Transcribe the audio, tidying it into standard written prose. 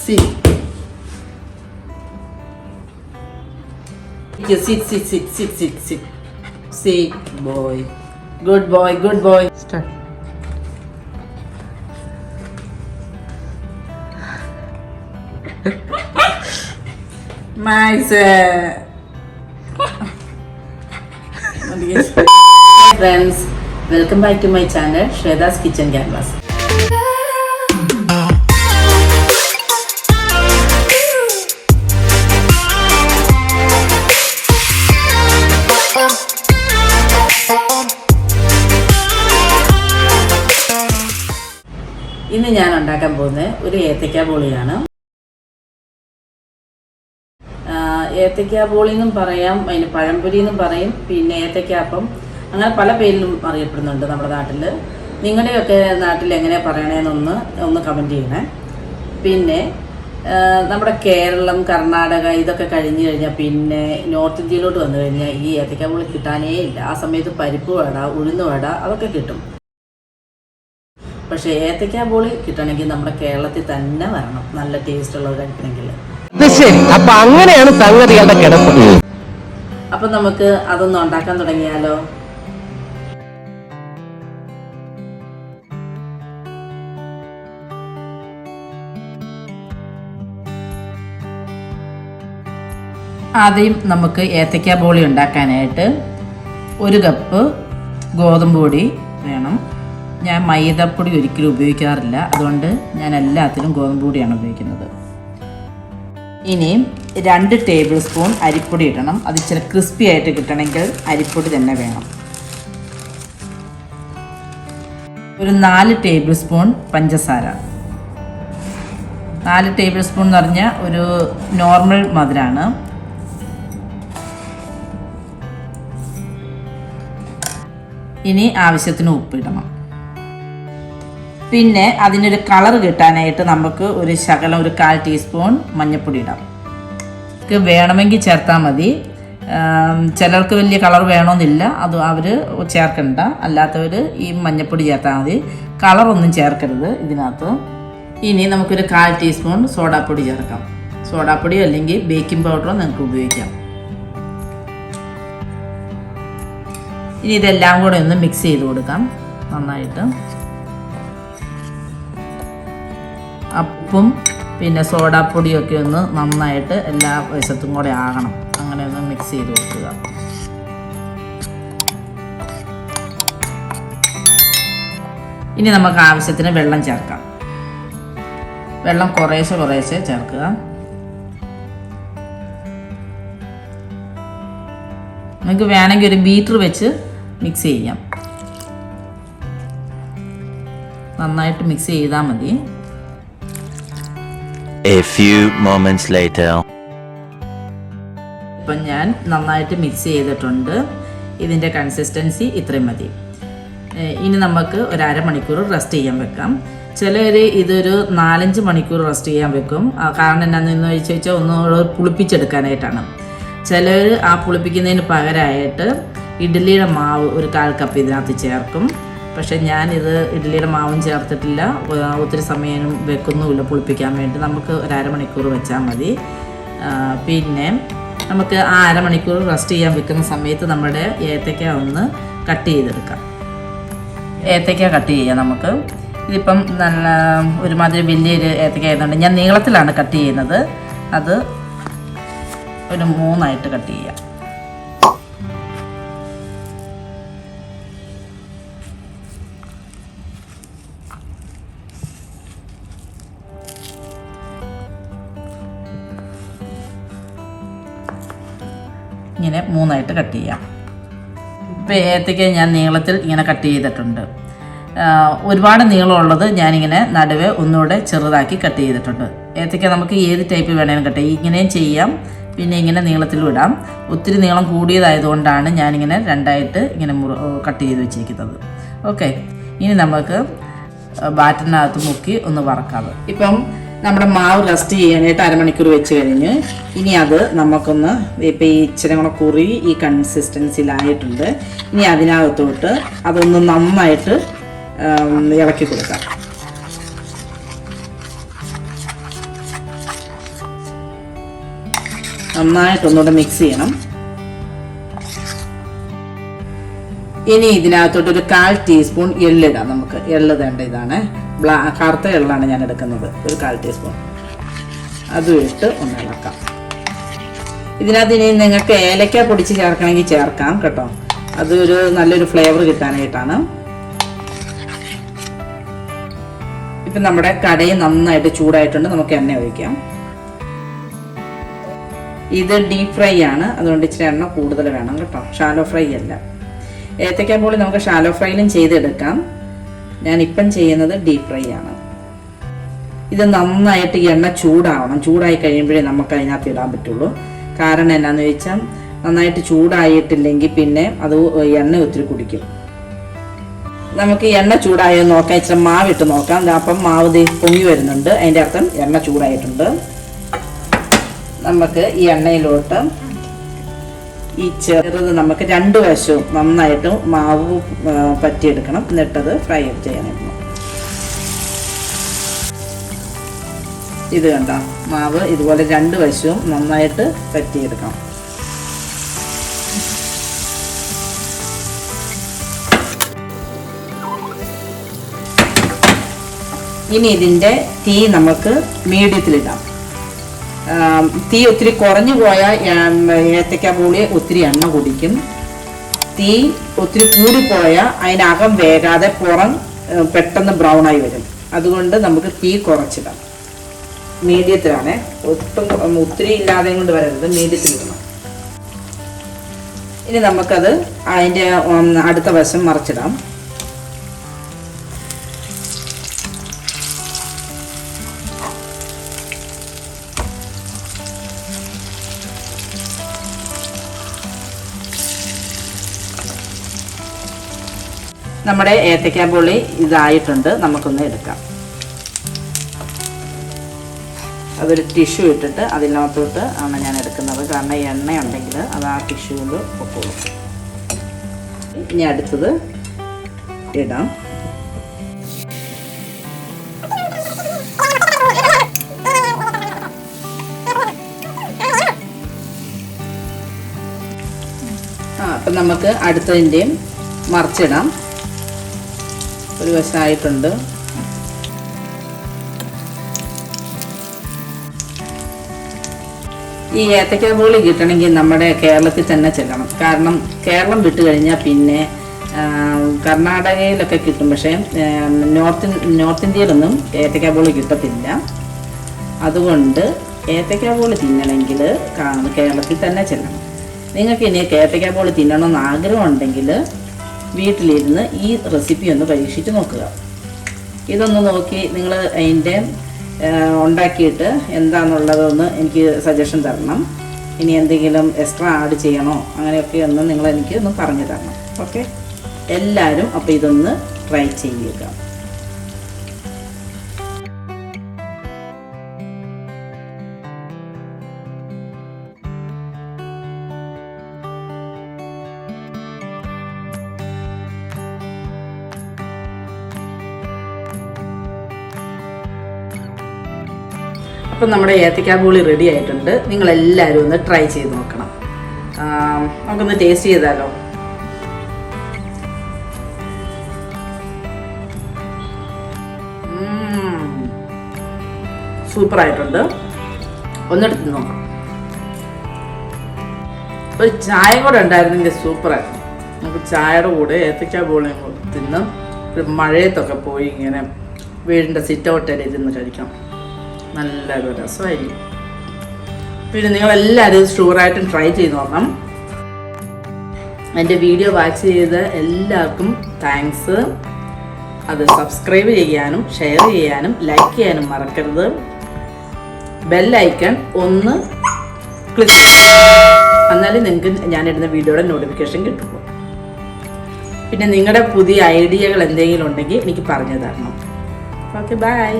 Sit. Sit. Sit, boy. Good boy. Start. Max. Hi friends, welcome back to my channel Shreda's Kitchen Canvas. ഇന്ന് ഞാൻ ഉണ്ടാക്കാൻ പോകുന്നത് ഒരു ഏത്തക്ക ബോളിയാണ്. ഏത്തക്ക ബോളി എന്നും പറയാം, അതിന് പഴംപൊരി എന്നും പറയും, പിന്നെ ഏത്തക്കാപ്പം, അങ്ങനെ പല പേരിലും അറിയപ്പെടുന്നുണ്ട് നമ്മുടെ നാട്ടിൽ. നിങ്ങളുടെയൊക്കെ നാട്ടിൽ എങ്ങനെ പറയണേന്നൊന്ന് കമൻറ്റ് ചെയ്യണേ. പിന്നെ നമ്മുടെ കേരളം, കർണാടക ഇതൊക്കെ കഴിഞ്ഞ് കഴിഞ്ഞാൽ പിന്നെ നോർത്ത് ഇന്ത്യയിലോട്ട് വന്നു കഴിഞ്ഞാൽ ഈ ഏത്തക്ക ബോളി കിട്ടാനേ ഇല്ല. ആ സമയത്ത് പരിപ്പ് വട, ഉഴുന്ന് വട അതൊക്കെ കിട്ടും. പക്ഷേ ഏത്തക്ക ബോളി കിട്ടണമെങ്കിൽ നമ്മുടെ കേരളത്തിൽ തന്നെ വരണം, നല്ല ടേസ്റ്റ് ഉള്ളത് കഴിക്കണമെങ്കിൽ. അപ്പൊ അങ്ങനെയാണ് സംഗതികളുടെ കിടപ്പ്. അപ്പൊ നമുക്ക് അതൊന്ന് ഉണ്ടാക്കാൻ തുടങ്ങിയാലോ? ആദ്യം നമുക്ക് ഏത്തക്ക ബോളി ഉണ്ടാക്കാനായിട്ട് 1 കപ്പ് ഗോതമ്പ് പൊടി വേണം. ഞാൻ മൈദപ്പൊടി ഒരിക്കലും ഉപയോഗിക്കാറില്ല, അതുകൊണ്ട് ഞാൻ എല്ലാത്തിലും ഗോതമ്പ് പൊടിയാണ് ഉപയോഗിക്കുന്നത്. ഇനിയും 2 ടേബിൾ സ്പൂൺ അരിപ്പൊടി ഇടണം. അത് ഇച്ചിരി ക്രിസ്പി ആയിട്ട് കിട്ടണമെങ്കിൽ അരിപ്പൊടി തന്നെ വേണം. ഒരു 4 ടേബിൾ സ്പൂൺ പഞ്ചസാര. 4 ടേബിൾ സ്പൂൺ എന്ന് പറഞ്ഞാൽ ഒരു നോർമൽ മധുരമാണ്. ഇനി ആവശ്യത്തിന് ഉപ്പിടണം. പിന്നെ അതിനൊരു കളർ കിട്ടാനായിട്ട് നമുക്ക് ഒരു 1/4 ടീസ്പൂൺ മഞ്ഞൾപ്പൊടി ഇടാം. വേണമെങ്കിൽ ചേർത്താൽ മതി. ചിലർക്ക് വലിയ കളർ വേണമെന്നില്ല, അത് അവർ ചേർക്കണ്ട. അല്ലാത്തവർ ഈ മഞ്ഞൾപ്പൊടി ചേർത്താൽ മതി, കളറൊന്നും ചേർക്കരുത് ഇതിനകത്ത്. ഇനി നമുക്കൊരു 1/4 ടീസ്പൂൺ സോഡാപ്പൊടി ചേർക്കാം. സോഡാപ്പൊടിയോ അല്ലെങ്കിൽ ബേക്കിംഗ് പൗഡറോ നിങ്ങൾക്ക് ഉപയോഗിക്കാം. ഇനി ഇതെല്ലാം കൂടെ ഒന്ന് മിക്സ് ചെയ്ത് കൊടുക്കാം നന്നായിട്ട്. ഉപ്പും പിന്നെ സോഡാപ്പൊടിയൊക്കെ ഒന്ന് നന്നായിട്ട് എല്ലാ വശത്തും കൂടെ ആകണം. അങ്ങനെ ഒന്ന് മിക്സ് ചെയ്ത് കൊടുക്കുക. ഇനി നമുക്ക് ആവശ്യത്തിന് വെള്ളം ചേർക്കാം. വെള്ളം കുറേശ്ശെ ചേർക്കുക. നമുക്ക് വേണമെങ്കിൽ ഒരു ബീറ്റർ വെച്ച് മിക്സ് ചെയ്യാം. നന്നായിട്ട് മിക്സ് ചെയ്താൽ മതി. A few moments later. ഇപ്പം ഞാൻ നന്നായിട്ട് മിക്സ് ചെയ്തിട്ടുണ്ട്. ഇതിൻ്റെ കൺസിസ്റ്റൻസി ഇത്രയും മതി. ഇനി നമുക്ക് ഒരു അരമണിക്കൂർ റെസ്റ്റ് ചെയ്യാൻ വെക്കാം. ചിലർ ഇതൊരു 4-5 മണിക്കൂർ റെസ്റ്റ് ചെയ്യാൻ വെക്കും. കാരണം എന്നാന്ന് ചോദിച്ചാൽ ഒന്നുകൂടെ പുളിപ്പിച്ചെടുക്കാനായിട്ടാണ്. ചിലർ ആ പുളിപ്പിക്കുന്നതിന് പകരമായിട്ട് ഇഡ്ഡലിയുടെ മാവ് ഒരു 1/4 കപ്പ് ഇതിനകത്ത് ചേർക്കും. പക്ഷേ ഞാനിത് ഇഡ്ഡലിയുടെ മാവും ചേർത്തിട്ടില്ല, ഒത്തിരി സമയം വെക്കുന്നുമില്ല പുളിപ്പിക്കാൻ വേണ്ടി. നമുക്ക് ഒരു അരമണിക്കൂർ വെച്ചാൽ മതി. പിന്നെ നമുക്ക് ആ അരമണിക്കൂർ റെസ്റ്റ് ചെയ്യാൻ വെക്കുന്ന സമയത്ത് നമ്മുടെ ഏത്തക്ക ഒന്ന് കട്ട് ചെയ്തെടുക്കാം. ഏത്തക്ക കട്ട് ചെയ്യാം നമുക്ക്. ഇതിപ്പം നല്ല ഒരുമാതിരി വലിയൊരു ഏത്തക്ക ആയതുകൊണ്ട് ഞാൻ നീളത്തിലാണ് കട്ട് ചെയ്യുന്നത്. അത് ഒരു 3 കട്ട് ചെയ്യാം. ഇങ്ങനെ 3 കട്ട് ചെയ്യാം. ഇപ്പോൾ ഏത്തക്ക ഞാൻ നീളത്തിൽ ഇങ്ങനെ കട്ട് ചെയ്തിട്ടുണ്ട്. ഒരുപാട് നീളമുള്ളത് ഞാനിങ്ങനെ നടുവേ ഒന്നുകൂടെ ചെറുതാക്കി കട്ട് ചെയ്തിട്ടുണ്ട്. ഏത്തക്ക നമുക്ക് ഏത് ടൈപ്പ് വേണമെങ്കിലും കട്ട് ചെയ്യാം. ഇങ്ങനെയും ചെയ്യാം, പിന്നെ ഇങ്ങനെ നീളത്തിലും ഇടാം. ഒത്തിരി നീളം കൂടിയതായതുകൊണ്ടാണ് ഞാനിങ്ങനെ 2 ഇങ്ങനെ കട്ട് ചെയ്ത് വെച്ചിരിക്കുന്നത്. ഓക്കെ, ഇനി നമുക്ക് ബാറ്ററിനകത്ത് മുക്കി ഒന്ന് വറക്കാം. ഇപ്പം നമ്മുടെ മാവ് റെസ്റ്റ് ചെയ്യാനായിട്ട് അരമണിക്കൂർ വെച്ച് കഴിഞ്ഞ് ഇനി അത് നമുക്കൊന്ന് ഇപ്പം ഈ ഇച്ചിരി കൂടെ കുറുകി ഈ കൺസിസ്റ്റൻസിയിലായിട്ടുണ്ട്. ഇനി അതിനകത്തോട്ട് അതൊന്ന് നന്നായിട്ട് ഇളക്കി കൊടുക്കാം. നന്നായിട്ടൊന്നുകൂടെ മിക്സ് ചെയ്യണം. ഇനി ഇതിനകത്തോട്ടൊരു 1/4 ടീസ്പൂൺ എള്ളിടാം. നമുക്ക് എള്ള് വേണ്ട, ഇതാണ് കറുത്ത എള്ളാണ് ഞാൻ എടുക്കുന്നത്. ഒരു 1/4 ടീസ്പൂൺ അതും ഇട്ട് ഒന്ന് ഇളക്കാം. ഇതിനകത്ത് ഇനി നിങ്ങൾക്ക് ഏലക്ക പൊടിച്ച് ചേർക്കണമെങ്കിൽ ചേർക്കാം കേട്ടോ, അതൊരു നല്ലൊരു ഫ്ലേവർ കിട്ടാനായിട്ടാണ്. ഇപ്പം നമ്മുടെ കടയിൽ നന്നായിട്ട് ചൂടായിട്ടുണ്ട്, നമുക്ക് എണ്ണ ഒഴിക്കാം. ഇത് ഡീപ്പ് ഫ്രൈ ആണ്, അതുകൊണ്ട് ഇച്ചിരി എണ്ണ കൂടുതൽ വേണം കേട്ടോ, ഷാലോ ഫ്രൈ അല്ല. ഏത്തക്ക ബോളി നമുക്ക് ഷാലോ ഫ്രൈയിലും ചെയ്തെടുക്കാം. ഞാനിപ്പം ചെയ്യുന്നത് ഡീപ്പ് ഫ്രൈ ആണ്. ഇത് നന്നായിട്ട് എണ്ണ ചൂടാവണം. ചൂടായി കഴിയുമ്പോഴേ നമുക്ക് അതിനകത്ത് ഇടാൻ പറ്റുള്ളൂ. കാരണം എന്നാന്ന് ചോദിച്ചാൽ നന്നായിട്ട് ചൂടായിട്ടില്ലെങ്കിൽ പിന്നെ അത് എണ്ണ ഒത്തിരി കുടിക്കും. നമുക്ക് എണ്ണ ചൂടായോ നോക്കാം. ഇച്ചിരി മാവിട്ട് നോക്കാം. അപ്പം മാവ് പൊങ്ങി വരുന്നുണ്ട്, അതിൻ്റെ അർത്ഥം എണ്ണ ചൂടായിട്ടുണ്ട്. നമുക്ക് ഈ എണ്ണയിലോട്ട് ഈ ചെറുത് നമുക്ക് 2 വശവും നന്നായിട്ട് മാവ് പറ്റിയെടുക്കണം. എന്നിട്ടത് ഫ്രൈ ചെയ്യാനായിരുന്നു. ഇത് കണ്ട മാവ് ഇതുപോലെ 2 വശവും നന്നായിട്ട് പറ്റിയെടുക്കണം. ഇനി ഇതിൻ്റെ തീ നമുക്ക് മീഡിയത്തിലിടാം. തീ ഒത്തിരി കുറഞ്ഞു പോയാൽ ഏത്തക്ക ബോളി ഒത്തിരി എണ്ണ കുടിക്കും. തീ ഒത്തിരി കൂടിപ്പോയാൽ അതിനകം വേകാതെ പുറം പെട്ടെന്ന് ബ്രൗൺ ആയി വരും. അതുകൊണ്ട് നമുക്ക് തീ കുറച്ചിടാം. മീഡിയത്തിലാണ്, ഒത്തിരി ഇല്ലാതെ കൊണ്ട് വരരുത്, മീഡിയത്തിലിടണം. ഇനി നമുക്കത് അതിൻ്റെ അടുത്ത വശം മറിച്ചിടാം. നമ്മുടെ ഏത്തക്ക ബോളി ഇതായിട്ടുണ്ട്, നമുക്കൊന്ന് എടുക്കാം. അതൊരു ടിഷ്യൂ ഇട്ടിട്ട് അതിനകത്തോട്ട് ആണ് ഞാൻ എടുക്കുന്നത്. കാരണം എണ്ണയുണ്ടെങ്കിൽ അത് ആ ടിഷ്യൂവിൽ പൊക്കോളും. ഇനി അടുത്തത് ഇടാം. അപ്പം നമുക്ക് അടുത്തതിൻ്റെയും മറിച്ചിടാം. ഒരു വശമായിട്ടുണ്ട്. ഈ ഏത്തക്ക ബോളി കിട്ടണമെങ്കിൽ നമ്മുടെ കേരളത്തിൽ തന്നെ ചെല്ലണം. കാരണം കേരളം വിട്ട് കഴിഞ്ഞാൽ പിന്നെ കർണാടകയിലൊക്കെ കിട്ടും, പക്ഷേ നോർത്ത് ഇന്ത്യയിലൊന്നും ഏത്തക്ക ബോളി കിട്ടത്തില്ല. അതുകൊണ്ട് ഏത്തക്ക ബോളി തിന്നണമെങ്കിൽ കേരളത്തിൽ തന്നെ ചെല്ലണം. നിങ്ങൾക്ക് ഇനി ഏത്തക്ക ബോളി തിന്നണമെന്ന് ആഗ്രഹമുണ്ടെങ്കിൽ വീട്ടിലിരുന്ന് ഈ റെസിപ്പി ഒന്ന് പരീക്ഷിച്ച് നോക്കുക. ഇതൊന്ന് നോക്കി നിങ്ങൾ അതിൻ്റെ ഉണ്ടാക്കിയിട്ട് എന്താണെന്നുള്ളതൊന്ന് എനിക്ക് സജഷൻ തരണം. ഇനി എന്തെങ്കിലും എക്സ്ട്രാ ആഡ് ചെയ്യണോ അങ്ങനെയൊക്കെ ഒന്ന് നിങ്ങൾ എനിക്ക് ഒന്ന് പറഞ്ഞു തരണം. ഓക്കെ, എല്ലാവരും അപ്പോൾ ഇതൊന്ന് ട്രൈ ചെയ്യുക. അപ്പം നമ്മുടെ ഏത്തക്ക ബോളി റെഡി ആയിട്ടുണ്ട്. നിങ്ങളെല്ലാവരും ഒന്ന് ട്രൈ ചെയ്ത് നോക്കണം. നമുക്കൊന്ന് ടേസ്റ്റ് ചെയ്താലോ? സൂപ്പറായിട്ടുണ്ട്. ഒന്നെടുത്ത് നോക്കാം. ഒരു ചായ കൂടെ ഉണ്ടായിരുന്നെങ്കിൽ സൂപ്പറായിരുന്നു. നമുക്ക് ചായയുടെ കൂടെ ഏത്തക്ക ബോളി തിന്ന് ഒരു മഴയത്തൊക്കെ പോയി ഇങ്ങനെ വീടിൻ്റെ സിറ്റ് ഔട്ടിൽ ഇരുന്ന് കഴിക്കാം. നല്ലൊരു രസമായിരിക്കും. പിന്നെ നിങ്ങളെല്ലാവരും ഷുവറായിട്ടും ട്രൈ ചെയ്ത് നോക്കണം. എൻ്റെ വീഡിയോ വാച്ച് ചെയ്ത എല്ലാവർക്കും താങ്ക്സ്. അത് സബ്സ്ക്രൈബ് ചെയ്യാനും ഷെയർ ചെയ്യാനും ലൈക്ക് ചെയ്യാനും മറക്കരുത്. ബെല്ലൈക്കൺ ഒന്ന് ക്ലിക്ക് എന്നാലും നിങ്ങൾക്ക് ഞാനിടുന്ന വീഡിയോയുടെ നോട്ടിഫിക്കേഷൻ കിട്ടുള്ളൂ. പിന്നെ നിങ്ങളുടെ പുതിയ ഐഡിയകൾ എന്തെങ്കിലും ഉണ്ടെങ്കിൽ എനിക്ക് പറഞ്ഞു തരണം. Okay, by.